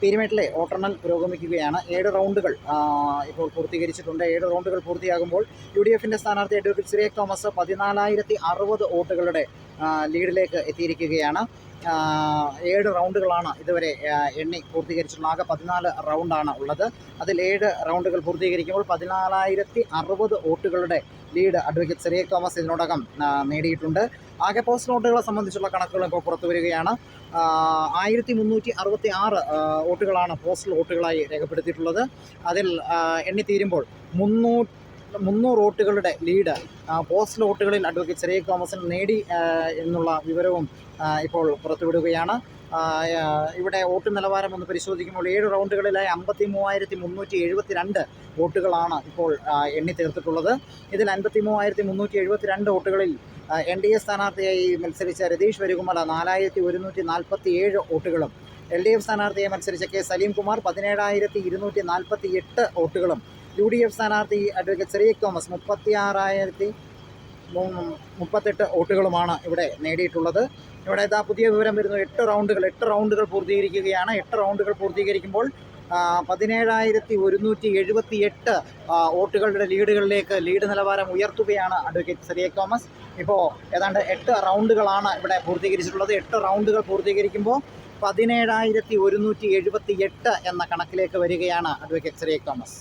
പീരുമേട്ടിലെ വോട്ടെണ്ണൽ പുരോഗമിക്കുകയാണ്. 7 റൗണ്ടുകൾ ഇപ്പോൾ പൂർത്തീകരിച്ചിട്ടുണ്ട്. 7 റൗണ്ടുകൾ പൂർത്തിയാകുമ്പോൾ UDFിൻ്റെ സ്ഥാനാർത്ഥി അഡ്വക്കേറ്റ് സിറിയക് തോമസ് 14,060 വോട്ടുകളുടെ ലീഡിലേക്ക് എത്തിയിരിക്കുകയാണ്. 7 റൗണ്ടുകളാണ് ഇതുവരെ എണ്ണി പൂർത്തീകരിച്ചിട്ടുള്ളത്. ആകെ 14 റൗണ്ടാണ് ഉള്ളത്. അതിൽ 7 റൗണ്ടുകൾ പൂർത്തീകരിക്കുമ്പോൾ 14,060 വോട്ടുകളുടെ ലീഡ് അഡ്വക്കേറ്റ് സിറിയക് തോമസ് ഇതിനോടകം നേടിയിട്ടുണ്ട്. ആകെ പോസ്റ്റൽ വോട്ടുകളെ സംബന്ധിച്ചുള്ള കണക്കുകൾ ഇപ്പോൾ പുറത്തു വരികയാണ്. 1366 വോട്ടുകളാണ് പോസ്റ്റൽ വോട്ടുകളായി രേഖപ്പെടുത്തിയിട്ടുള്ളത്. അതിൽ എണ്ണിത്തീരുമ്പോൾ 300 വോട്ടുകളുടെ ലീഡ് പോസ്റ്റൽ വോട്ടുകളിൽ അഡ്വക്കേറ്റ് സിറിയക് തോമസിന് നേടി എന്നുള്ള വിവരവും ഇപ്പോൾ പുറത്തുവിടുകയാണ്. ഇവിടെ വോട്ട് നിലവാരം ഒന്ന് പരിശോധിക്കുമ്പോൾ 7 റൗണ്ടുകളിലായി 53,372 വോട്ടുകളാണ് ഇപ്പോൾ എണ്ണി തീർത്തിട്ടുള്ളത്. ഇതിൽ 53,372 വോട്ടുകളിൽ NDA സ്ഥാനാർത്ഥിയായി മത്സരിച്ച രതീഷ് വരികുമല 4,147 വോട്ടുകളും, LDF സ്ഥാനാർത്ഥിയായി മത്സരിച്ച K സലീംകുമാർ 17,248 വോട്ടുകളും, UDF സ്ഥാനാർത്ഥി അഡ്വക്കേറ്റ് സിറിയക് തോമസ് 36,038 വോട്ടുകളുമാണ് ഇവിടെ നേടിയിട്ടുള്ളത്. ഇവിടെ ഇതാ പുതിയ വിവരം വരുന്നു. 8 റൗണ്ടുകൾ പൂർത്തീകരിക്കുകയാണ്. 8 റൗണ്ടുകൾ പൂർത്തീകരിക്കുമ്പോൾ 17,178 വോട്ടുകളുടെ ലീഡ് നിലവാരം ഉയർത്തുകയാണ് അഡ്വക്കേറ്റ് സിറിയക് തോമസ്. ഇപ്പോൾ ഏതാണ്ട് 8 റൗണ്ടുകളാണ് ഇവിടെ പൂർത്തീകരിച്ചിട്ടുള്ളത്. 8 റൗണ്ടുകൾ പൂർത്തീകരിക്കുമ്പോൾ 17,178 എന്ന കണക്കിലേക്ക് വരികയാണ് അഡ്വക്കേറ്റ് സിറിയക് തോമസ്.